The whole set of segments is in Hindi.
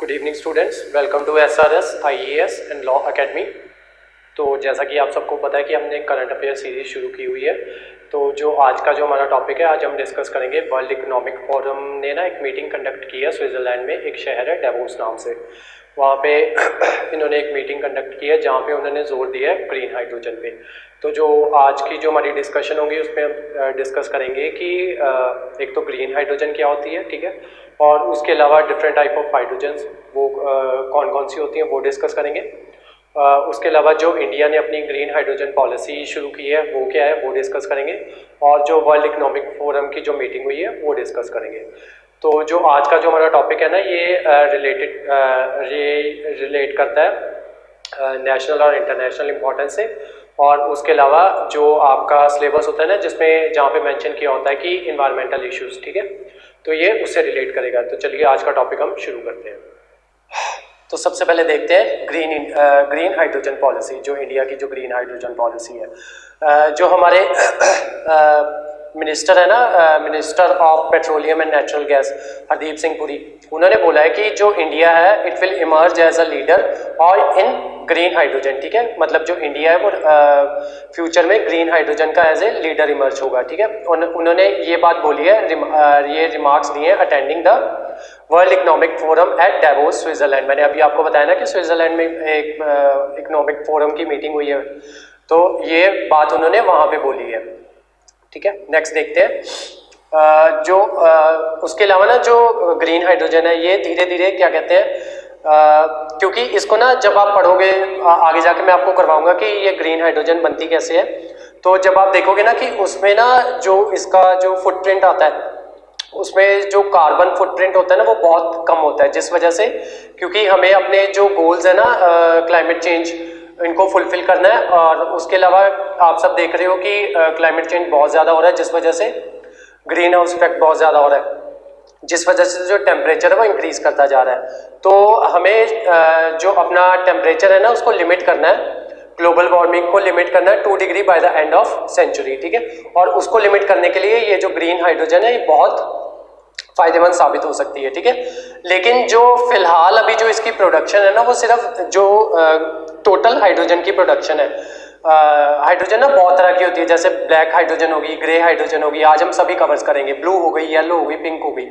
Good evening students, welcome to SRS IAS and law academy. तो जैसा कि आप सबको पता है कि हमने करंट अफेयर सीरीज शुरू की हुई है। तो जो आज का जो हमारा टॉपिक है, आज हम डिस्कस करेंगे वर्ल्ड इकोनॉमिक फोरम ने ना एक मीटिंग कंडक्ट की है स्विट्ज़रलैंड में, एक शहर है डेवोस नाम से। वहाँ पे इन्होंने एक मीटिंग कंडक्ट की है जहाँ पे उन्होंने जोर दिया है ग्रीन हाइड्रोजन पे। तो जो आज की जो हमारी डिस्कशन होगी उसमें हम डिस्कस करेंगे कि एक तो ग्रीन हाइड्रोजन क्या होती है, ठीक है, और उसके अलावा डिफरेंट टाइप ऑफ हाइड्रोजन्स वो कौन कौन सी होती हैं वो डिस्कस करेंगे। उसके अलावा जो इंडिया ने अपनी ग्रीन हाइड्रोजन पॉलिसी शुरू की है वो क्या है वो डिस्कस करेंगे, और जो वर्ल्ड इकोनॉमिक फोरम की जो मीटिंग हुई है वो डिस्कस करेंगे। तो जो आज का जो हमारा टॉपिक है ना, ये रिलेट करता है नेशनल और इंटरनेशनल इम्पोर्टेंस से, और उसके अलावा जो आपका सिलेबस होता है ना, जिसमें जहाँ पे मेंशन किया होता है कि इन्वायरमेंटल इश्यूज, ठीक है, तो ये उससे रिलेट करेगा। तो चलिए आज का टॉपिक हम शुरू करते हैं। तो सबसे पहले देखते हैं ग्रीन हाइड्रोजन पॉलिसी, जो इंडिया की जो ग्रीन हाइड्रोजन पॉलिसी है। जो हमारे मिनिस्टर है ना, minister of petroleum and natural gas Hardeep Singh Puri, उन्होंने बोला है कि जो इंडिया है it will emerge as a leader और इन ग्रीन हाइड्रोजन, ठीक है, मतलब जो इंडिया है वो फ्यूचर में ग्रीन हाइड्रोजन का एज ए लीडर इमर्ज होगा, ठीक है। उन्होंने ये बात बोली है, ये रिमार्क्स दिए attending the world economic forum at Davos Switzerland. मैंने अभी आपको बताया ना कि स्विट्जरलैंड में एक इकोनॉमिक फोरम की मीटिंग हुई है, तो ये बात उन्होंने वहाँ पे बोली है, ठीक है। नेक्स्ट देखते हैं उसके अलावा ना जो ग्रीन हाइड्रोजन है ये धीरे धीरे क्या कहते हैं, क्योंकि इसको ना जब आप पढ़ोगे आगे जाके मैं आपको करवाऊंगा कि ये ग्रीन हाइड्रोजन बनती कैसे है। तो जब आप देखोगे ना कि उसमें ना जो इसका जो फुटप्रिंट आता है, उसमें जो कार्बन फुटप्रिंट होता है ना वो बहुत कम होता है, जिस वजह से क्योंकि हमें अपने जो गोल्स है ना क्लाइमेट चेंज, इनको फुलफिल करना है। और उसके अलावा आप सब देख रहे हो कि क्लाइमेट चेंज बहुत ज़्यादा हो रहा है, जिस वजह से ग्रीन हाउस इफेक्ट बहुत ज़्यादा हो रहा है, जिस वजह से जो टेम्परेचर है वो इंक्रीज करता जा रहा है। तो हमें जो अपना टेम्परेचर है ना उसको लिमिट करना है, ग्लोबल वार्मिंग को लिमिट करना है 2 degree by the end of century, ठीक है। और उसको लिमिट करने के लिए ये जो ग्रीन हाइड्रोजन है ये बहुत फायदेमंद साबित हो सकती है, ठीक है। लेकिन जो फिलहाल अभी जो इसकी प्रोडक्शन है ना वो सिर्फ जो टोटल हाइड्रोजन की प्रोडक्शन है, हाइड्रोजन ना बहुत तरह की होती है, जैसे ब्लैक हाइड्रोजन होगी, ग्रे हाइड्रोजन होगी, आज हम सभी कवर्स करेंगे, ब्लू हो गई, येलो हो गई, पिंक हो गई।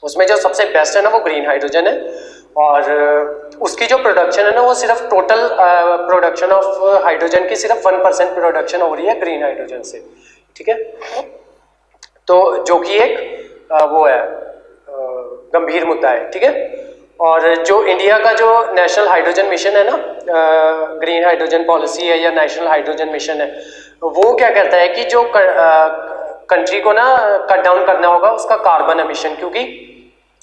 उसमें जो सबसे बेस्ट है ना वो ग्रीन हाइड्रोजन है, और उसकी जो प्रोडक्शन है ना वो सिर्फ टोटल प्रोडक्शन ऑफ हाइड्रोजन की सिर्फ 1% प्रोडक्शन हो रही है ग्रीन हाइड्रोजन से, ठीक है। तो जो कि एक वो है गंभीर मुद्दा है, ठीक है। और जो इंडिया का जो नेशनल हाइड्रोजन मिशन है ना, ग्रीन हाइड्रोजन पॉलिसी है या नेशनल हाइड्रोजन मिशन है, वो क्या कहता है कि जो कंट्री को ना कट डाउन करना होगा उसका कार्बन एमिशन, क्योंकि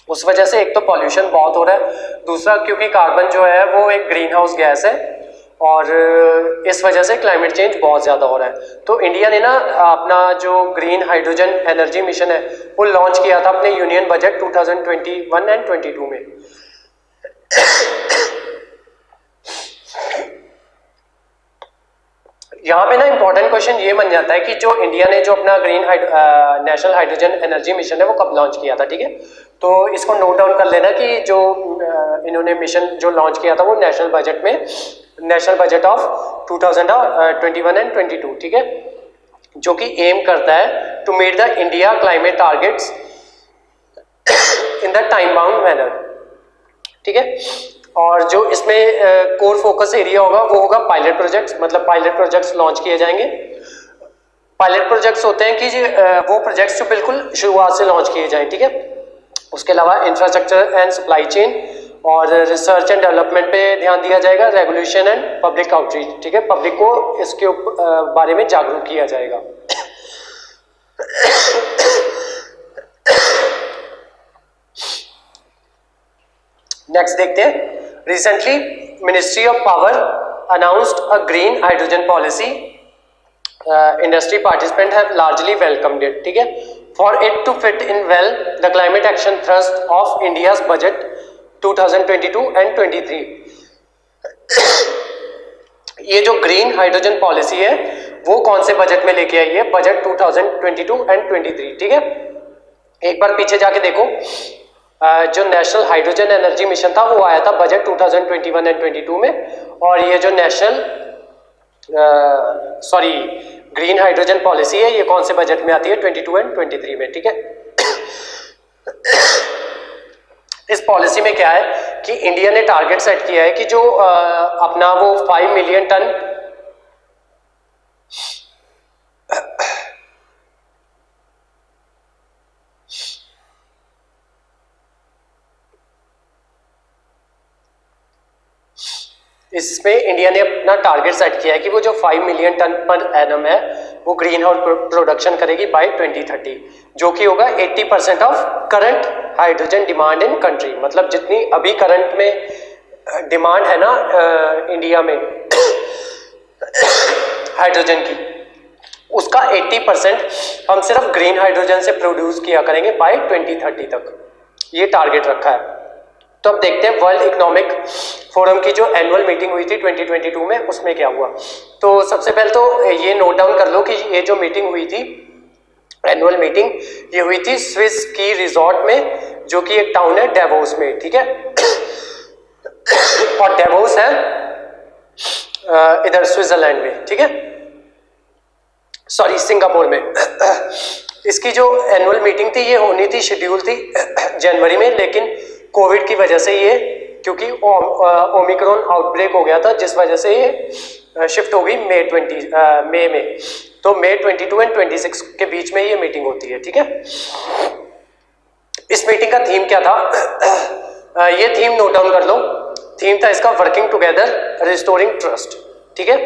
उस वजह से एक तो पॉल्यूशन बहुत हो रहा है, दूसरा क्योंकि कार्बन जो है वो एक ग्रीन हाउस गैस है, और इस वजह से क्लाइमेट चेंज बहुत ज़्यादा हो रहा है। तो इंडिया ने ना अपना जो ग्रीन हाइड्रोजन एनर्जी मिशन है वो लॉन्च किया था अपने यूनियन बजट 2021 एंड 22 में। यहाँ पे ना इंपॉर्टेंट क्वेश्चन ये बन जाता है कि जो इंडिया ने जो अपना नेशनल हाइड्रोजन एनर्जी मिशन है वो कब लॉन्च किया था, ठीक है। तो इसको नोट डाउन कर लेना कि जो इन्होंने मिशन जो लॉन्च किया था वो नेशनल बजट ऑफ 2021 एंड 22, ठीक है, जो कि एम करता है to meet the India climate targets in the time bound manner, ठीक है। और जो इसमें कोर फोकस एरिया होगा वो होगा पायलट प्रोजेक्ट्स, मतलब पायलट प्रोजेक्ट्स लॉन्च किए जाएंगे। पायलट प्रोजेक्ट्स होते हैं कि वो प्रोजेक्ट्स जो बिल्कुल शुरुआत से लॉन्च किए जाएं, ठीक है। उसके अलावा इंफ्रास्ट्रक्चर एंड सप्लाई चेन और रिसर्च एंड डेवलपमेंट पे ध्यान दिया जाएगा, रेगुलेशन एंड पब्लिक आउटरीच, ठीक है, पब्लिक को इसके बारे में जागरूक किया जाएगा। नेक्स्ट देखते हैं, recently ministry of power announced a green hydrogen policy, industry participant have largely welcomed it, ठीक है, for it to fit in well the climate action thrust of India's budget 2022 and 23। ये जो ग्रीन हाइड्रोजन पॉलिसी है वो कौन से बजट में लेके आई है, बजट 2022 एंड 23, ठीक है। एक बार पीछे जाके देखो, जो नेशनल हाइड्रोजन एनर्जी मिशन था वो आया था बजट 2021 एंड 22 में, और ये जो नेशनल ग्रीन हाइड्रोजन पॉलिसी है ये कौन से बजट में आती है, 22 एंड 23 में, ठीक है। इस पॉलिसी में क्या है कि इंडिया ने टारगेट सेट किया है कि जो अपना वो 5 मिलियन टन इसमें इंडिया ने अपना टारगेट सेट किया है कि वो जो 5 मिलियन टन पर एनम है वो ग्रीन हाउस प्रोडक्शन करेगी बाय 2030, जो कि होगा 80% of current hydrogen demand in country. मतलब जितनी अभी करंट में डिमांड है ना इंडिया में हाइड्रोजन की, उसका 80% हम सिर्फ ग्रीन हाइड्रोजन से प्रोड्यूस किया करेंगे बाय 2030 तक, ये टारगेट रखा है। तो अब देखते हैं वर्ल्ड इकोनॉमिक फोरम की जो एनुअल मीटिंग हुई थी 2022 में, उसमें क्या हुआ। तो सबसे पहले तो ये नोट डाउन कर लो कि ये जो मीटिंग हुई थी, एनुअल मीटिंग, ये हुई थी स्विस की रिजॉर्ट में, जो कि एक टाउन है डेवोस में, ठीक है। और डेवोस है इधर स्विट्जरलैंड में, ठीक है, सॉरी सिंगापुर में। इसकी जो एनुअल मीटिंग थी ये होनी थी, शेड्यूल थी जनवरी में, लेकिन कोविड की वजह से ये, क्योंकि ओमिक्रॉन आउटब्रेक हो गया था, जिस वजह से ये शिफ्ट हो गई मई में। तो मई 22 एंड 26 के बीच में ये मीटिंग होती है, ठीक है। इस मीटिंग का थीम क्या था, ये थीम नोट डाउन कर लो। थीम था इसका वर्किंग टुगेदर रिस्टोरिंग ट्रस्ट, ठीक है।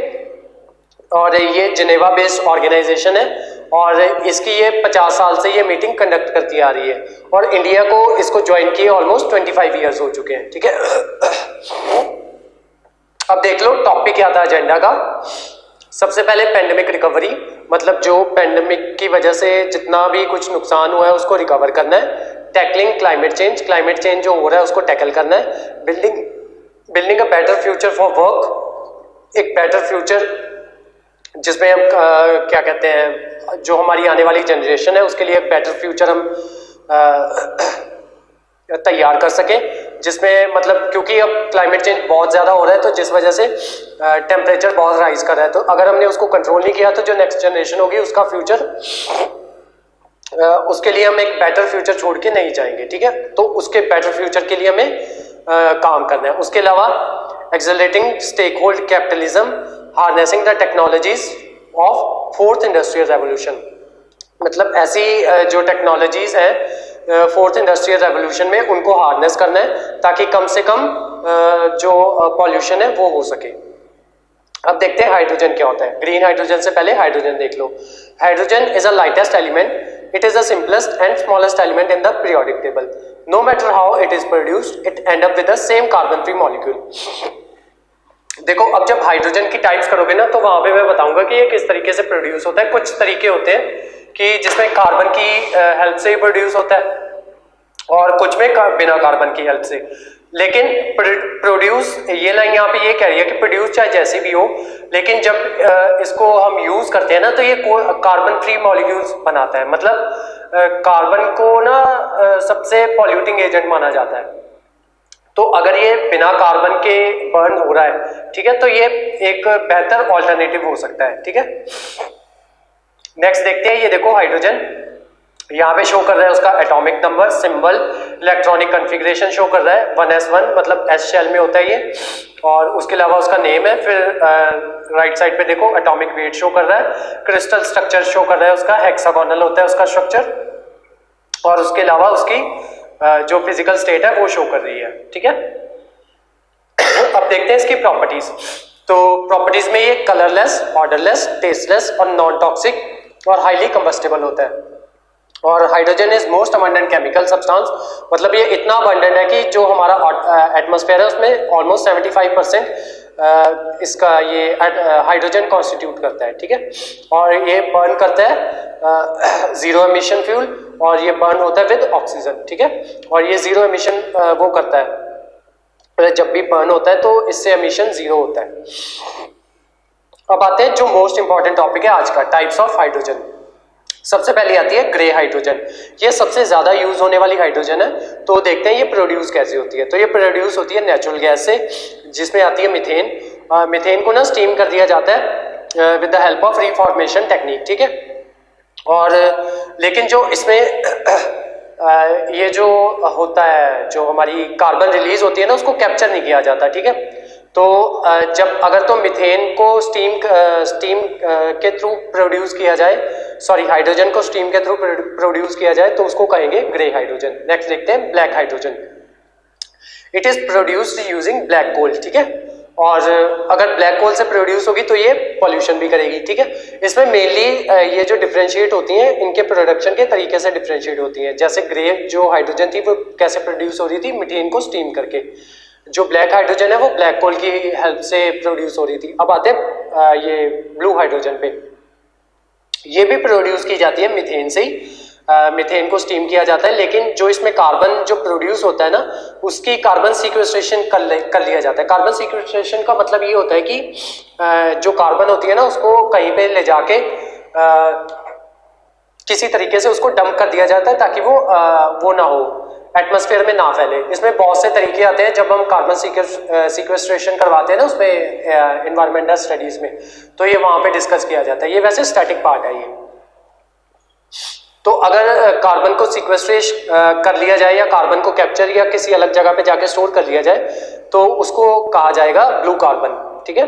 और ये जिनेवा बेस्ड ऑर्गेनाइजेशन है और इसकी ये 50 साल से ये मीटिंग कंडक्ट करती आ रही है, और इंडिया को इसको ज्वाइन किए ऑलमोस्ट 25 ईयर्स हो चुके हैं, ठीक है। अब देख लो टॉपिक क्या था एजेंडा का। सबसे पहले पेंडेमिक रिकवरी, मतलब जो पेंडेमिक की वजह से जितना भी कुछ नुकसान हुआ है उसको रिकवर करना है। Tackling climate change, climate change जो हो रहा है उसको टैकल करना है। Building a better future for work, एक बेटर फ्यूचर जिसमें हम क्या कहते हैं, जो हमारी आने वाली जनरेशन है उसके लिए एक बेटर फ्यूचर हम तैयार कर सकें, जिसमें मतलब क्योंकि अब क्लाइमेट चेंज बहुत ज़्यादा हो रहा है, तो जिस वजह से टेम्परेचर बहुत राइज कर रहा है, तो अगर हमने उसको कंट्रोल नहीं किया तो जो नेक्स्ट जनरेशन होगी उसका फ्यूचर, उसके लिए हम एक बेटर फ्यूचर छोड़ के नहीं जाएंगे, ठीक है। तो उसके बेटर फ्यूचर के लिए हमें काम करना है। उसके अलावा accelerating stakeholder capitalism, harnessing the technologies of fourth industrial revolution, मतलब ऐसी जो टेक्नोलॉजीज हैं फोर्थ इंडस्ट्रियल रेवोल्यूशन में उनको हार्नेस करना है ताकि कम से कम जो पॉल्यूशन है वो हो सके। अब देखते हैं हाइड्रोजन क्या होता है। ग्रीन हाइड्रोजन से पहले हाइड्रोजन देख लो। Hydrogen is a lightest element, it is the simplest and smallest element in the periodic table. No matter how it is produced, it end up with the same carbon free molecule. देखो अब जब हाइड्रोजन की टाइप्स करोगे ना तो वहां पे मैं बताऊंगा कि ये किस तरीके से प्रोड्यूस होता है। कुछ तरीके होते हैं कि जिसमें कार्बन की हेल्प से ही प्रोड्यूस होता है और कुछ में बिना कार्बन की हेल्प से। लेकिन प्रोड्यूस, ये लाइन यहाँ पे ये कह रही है कि प्रोड्यूस चाहे जैसी भी हो, लेकिन जब इसको हम यूज करते हैं ना तो ये कार्बन फ्री मॉलिक्यूल्स बनाता है। मतलब कार्बन को ना सबसे पॉल्यूटिंग एजेंट माना जाता है, तो अगर ये बिना कार्बन के बर्न हो रहा है, ठीक है, तो ये एक बेहतर ऑल्टरनेटिव हो सकता है, ठीक है। नेक्स्ट देखते हैं, ये देखो हाइड्रोजन यहाँ पे शो कर रहा है उसका atomic number, symbol, electronic configuration show कर रहा है 1s1, मतलब एस शेल में होता है ये, और उसके अलावा उसका नेम है। फिर राइट साइड पे देखो एटॉमिक वेट शो कर रहा है, क्रिस्टल स्ट्रक्चर शो कर रहा है उसका, हेक्सागोनल होता है उसका स्ट्रक्चर, और उसके अलावा उसकी जो फिजिकल स्टेट है वो शो कर रही है, ठीक है। अब देखते हैं इसकी प्रॉपर्टीज। तो प्रॉपर्टीज में ये कलरलेस, ऑर्डरलेस, टेस्टलेस और नॉन टॉक्सिक और हाईली कंबस्टेबल होता है। और hydrogen is most abundant chemical substance, मतलब ये इतना अबंडेंट है कि जो हमारा एटमॉस्फेयर है उसमें ऑलमोस्ट 75% इसका ये हाइड्रोजन कॉन्स्टिट्यूट करता है, ठीक है। और ये बर्न करता है जीरो एमिशन फ्यूल, और ये बर्न होता है विद ऑक्सीजन, ठीक है। और ये जीरो एमिशन वो करता है, जब भी बर्न होता है तो इससे एमिशन जीरो होता है। अब आते हैं जो मोस्ट इंपॉर्टेंट टॉपिक है आज का, टाइप्स ऑफ हाइड्रोजन। सबसे पहले आती है ग्रे हाइड्रोजन। ये सबसे ज़्यादा यूज होने वाली हाइड्रोजन है। तो देखते हैं ये प्रोड्यूस कैसे होती है। तो ये प्रोड्यूस होती है नेचुरल गैस से, जिसमें आती है मीथेन। मीथेन को ना स्टीम कर दिया जाता है with the help of reformation technique, ठीक है। और लेकिन जो इसमें ये जो होता है, जो हमारी कार्बन रिलीज होती है ना, उसको कैप्चर नहीं किया जाता, ठीक है। तो जब अगर तो मीथेन को स्टीम के थ्रू प्रोड्यूस किया जाए, सॉरी हाइड्रोजन को स्टीम के थ्रू प्रोड्यूस किया जाए तो उसको कहेंगे ग्रे हाइड्रोजन। नेक्स्ट देखते हैं black hydrogen. It is produced using black coal, ठीक है। और अगर ब्लैक कोल से प्रोड्यूस होगी तो ये पॉल्यूशन भी करेगी, ठीक है। इसमें मेनली ये जो डिफरेंशिएट होती हैं, इनके प्रोडक्शन के तरीके से डिफरेंशिएट होती हैं। जैसे ग्रे जो हाइड्रोजन थी वो कैसे प्रोड्यूस हो रही थी, मीथेन को स्टीम करके। जो ब्लैक हाइड्रोजन है वो ब्लैक कोल की हेल्प से प्रोड्यूस हो रही थी। अब आते हैं ये ब्लू हाइड्रोजन पे। ये भी प्रोड्यूस की जाती है मीथेन से ही। मीथेन को स्टीम किया जाता है, लेकिन जो इसमें कार्बन जो प्रोड्यूस होता है ना, उसकी कार्बन सीक्वेस्ट्रेशन कर लिया जाता है। कार्बन सीक्वेस्ट्रेशन का मतलब ये होता है कि जो कार्बन होती है ना, उसको कहीं पे ले जाके किसी तरीके से उसको डंप कर दिया जाता है ताकि वो ना हो, एटमॉस्फेयर में ना फैले। इसमें बहुत से तरीके आते हैं जब हम कार्बन सीक्वेस्ट्रेशन करवाते हैं ना उसमें एनवायरमेंटल स्टडीज में, तो ये वहाँ पे डिस्कस किया जाता है। ये वैसे स्टैटिक पार्ट है ये। तो अगर कार्बन को सीक्वेस्ट्रेट कर लिया जाए या कार्बन को कैप्चर या किसी अलग जगह पे जाके स्टोर कर लिया जाए तो उसको कहा जाएगा ब्लू कार्बन, ठीक है।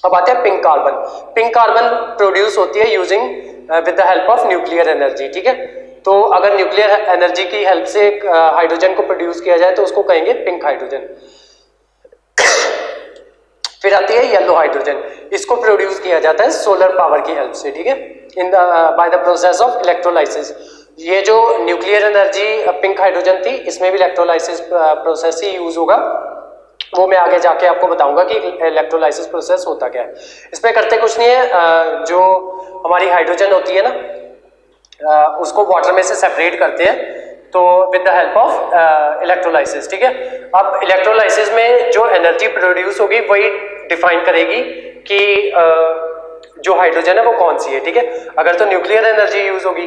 अब आते हैं pink carbon. Pink carbon produce होती है using with the help of nuclear energy, ठीक है। तो अगर न्यूक्लियर एनर्जी की हेल्प से हाइड्रोजन को प्रोड्यूस किया जाए तो उसको कहेंगे पिंक हाइड्रोजन। फिर आती है येलो हाइड्रोजन। इसको प्रोड्यूस किया जाता है सोलर पावर की हेल्प से, ठीक है, in by the process of electrolysis. ये जो न्यूक्लियर एनर्जी पिंक हाइड्रोजन थी, इसमें भी इलेक्ट्रोलाइसिस प्रोसेस ही यूज होगा। वो मैं आगे जाके आपको बताऊंगा कि इलेक्ट्रोलाइसिस प्रोसेस होता क्या है। इसमें करते कुछ नहीं है, जो हमारी हाइड्रोजन होती है ना, उसको वाटर में से सेपरेट करते हैं, तो with the help of electrolysis, ठीक है। अब इलेक्ट्रोलाइसिस में जो एनर्जी प्रोड्यूस होगी वही डिफाइन करेगी कि जो हाइड्रोजन है वो कौन सी है, ठीक है। अगर तो न्यूक्लियर एनर्जी यूज होगी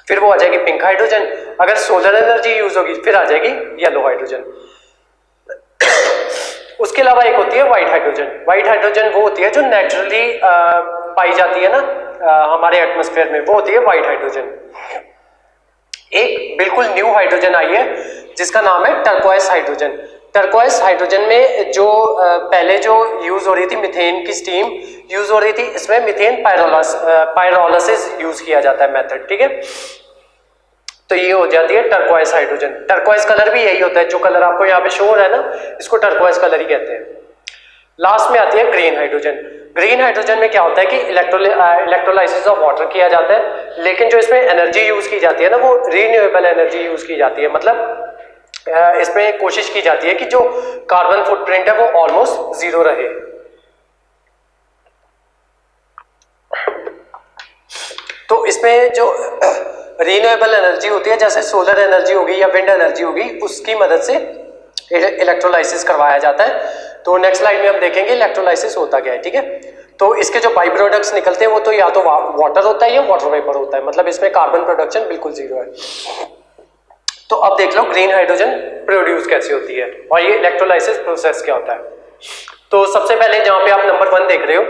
फिर वो आ जाएगी पिंक हाइड्रोजन। अगर सोलर एनर्जी यूज होगी फिर आ जाएगी येलो हाइड्रोजन। उसके अलावा एक होती है व्हाइट हाइड्रोजन। व्हाइट हाइड्रोजन वो होती है जो नेचुरली पाई जाती है ना हमारे एटमॉस्फेयर में, वो होती है व्हाइट हाइड्रोजन। एक बिल्कुल न्यू हाइड्रोजन आई है जिसका नाम है टर्कोइस हाइड्रोजन। टर्कोइस हाइड्रोजन में जो पहले जो यूज हो रही थी मीथेन की स्टीम यूज हो रही थी, इसमें मीथेन पायरोलिसिस यूज किया जाता है मेथड, ठीक है। तो ये हो जाती है टर्कोइस हाइड्रोजन। टर्कोइस कलर भी यही होता है, जो कलर आपको यहाँ पे शो हो रहा है ना, इसको टर्कोइस कलर ही कहते हैं। लास्ट में आती है ग्रीन हाइड्रोजन। ग्रीन हाइड्रोजन में क्या होता है कि इलेक्ट्रोलाइसिस ऑफ वाटर किया जाता है, लेकिन जो इसमें एनर्जी यूज की जाती है ना, वो रीन्यूएबल एनर्जी यूज की जाती है। मतलब इसमें कोशिश की जाती है कि जो कार्बन फुटप्रिंट है वो ऑलमोस्ट जीरो रहे। तो इसमें जो रीन्यूएबल एनर्जी होती है, जैसे सोलर एनर्जी होगी या विंड एनर्जी होगी, उसकी मदद से इलेक्ट्रोलाइसिस करवाया जाता है। तो नेक्स्ट स्लाइड में हम देखेंगे इलेक्ट्रोलाइसिस होता क्या है, ठीक है। तो इसके जो बाई प्रोडक्ट्स निकलते हैं वो तो या तो वाटर होता है या वाटर वेपर होता है, मतलब इसमें कार्बन प्रोडक्शन बिल्कुल जीरो है। तो अब देख लो ग्रीन हाइड्रोजन प्रोड्यूस कैसे होती है और ये इलेक्ट्रोलाइसिस प्रोसेस क्या होता है। तो सबसे पहले जहां पे आप नंबर 1 देख रहे हो,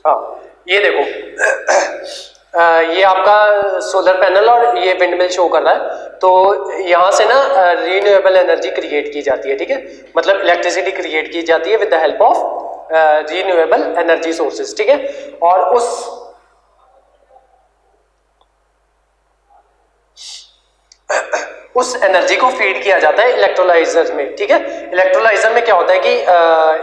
हाँ ये देखो, ये आपका सोलर पैनल और ये विंड मिल शो कर रहा है। तो यहाँ से ना रीन्यूएबल एनर्जी क्रिएट की जाती है, ठीक है, मतलब इलेक्ट्रिसिटी क्रिएट की जाती है with the help of renewable energy sources, ठीक है। और उस एनर्जी को फीड किया जाता है इलेक्ट्रोलाइजर में, ठीक है। इलेक्ट्रोलाइजर में क्या होता है कि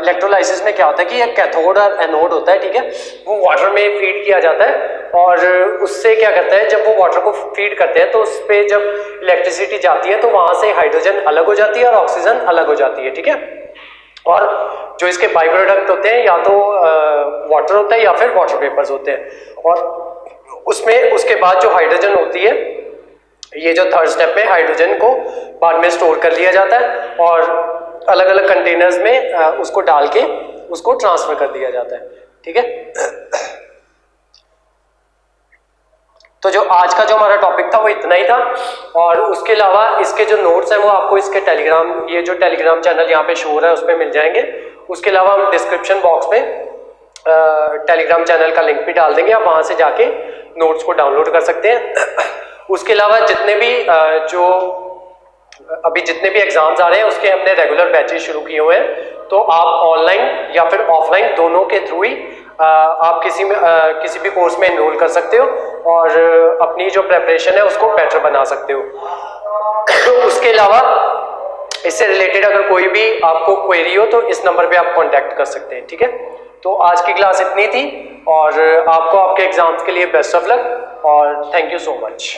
इलेक्ट्रोलाइसिस में क्या होता है कि एक कैथोड और एनोड होता है, ठीक है, वो वाटर में फीड किया जाता है। और उससे क्या करता है, जब वो वाटर को फीड करते हैं तो उस पर जब इलेक्ट्रिसिटी जाती है तो वहां से हाइड्रोजन अलग हो जाती है और ऑक्सीजन अलग हो जाती है, ठीक है। और जो इसके बाई प्रोडक्ट होते हैं या तो वाटर होता है या फिर वाटर वेपर्स होते हैं। और उसमें उसके बाद जो हाइड्रोजन होती है, ये जो थर्ड स्टेप में हाइड्रोजन को बाद में स्टोर कर लिया जाता है और अलग अलग कंटेनर्स में उसको डाल के उसको ट्रांसफर कर दिया जाता है, ठीक है। तो जो आज का जो हमारा टॉपिक था वो इतना ही था, और उसके अलावा इसके जो नोट्स हैं वो आपको इसके टेलीग्राम, ये जो टेलीग्राम चैनल यहाँ पे शो हो रहा है उस पर मिल जाएंगे। उसके अलावा हम डिस्क्रिप्शन बॉक्स में टेलीग्राम चैनल का लिंक भी डाल देंगे, आप वहाँ से जाके नोट्स को डाउनलोड कर सकते हैं। उसके अलावा जितने भी अभी जितने भी एग्जाम्स आ रहे हैं उसके हमने रेगुलर बैचेस शुरू किए हुए हैं, तो आप ऑनलाइन या फिर ऑफलाइन दोनों के थ्रू ही आप किसी भी कोर्स में एनरोल कर सकते हो और अपनी जो प्रेपरेशन है उसको बेटर बना सकते हो। तो उसके अलावा इससे रिलेटेड अगर कोई भी आपको क्वेरी हो तो इस नंबर पे आप कांटेक्ट कर सकते हैं, ठीक है। तो आज की क्लास इतनी थी और आपको आपके एग्जाम्स के लिए बेस्ट ऑफ लक और थैंक यू सो मच।